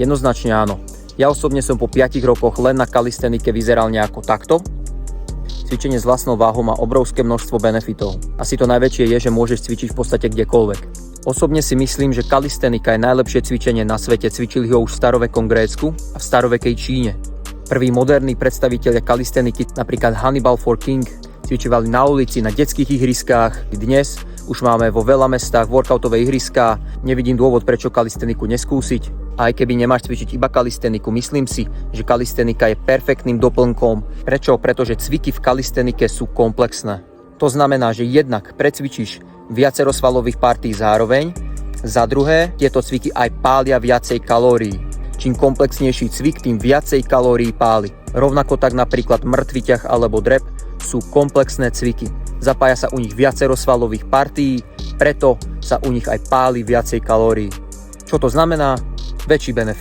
Jednoznačne áno. Ja osobne som po 5 rokoch len na kalistenike vyzeral nejako takto. Cvičenie s vlastnou váhou má obrovské množstvo benefitov. Asi to najväčšie je, že môžeš cvičiť v podstate kdekoľvek. Osobne si myslím, že kalistenika je najlepšie cvičenie na svete. Cvičili ho už v starovekom Grécku a v starovekej Číne. Prví moderní predstavitelia kalisteniky, napríklad Hannibal for King, cvičovali na ulici, na detských ihriskách. Dnes už máme vo veľa mestách workoutové ihriská. Nevidím dôvod, prečo kalisteniku neskúsiť. A aj keby nemáš cvičiť iba kalisteniku, myslím si, že kalistenika je perfektným doplnkom. Prečo? Pretože cviky v kalistenike sú komplexné. To znamená, že jednak precvičíš viacero svalových partí zároveň, za druhé, tieto cviky aj pália viacej kalórií. Čím komplexnejší cvik, tým viacej kalórií páli. Rovnako tak napríklad mŕtvy ťah alebo drep sú komplexné cviky. Zapája sa u nich viacero svalových partí, preto sa u nich aj páli viacej kalórií. Čo to znamená? Väčší benefit.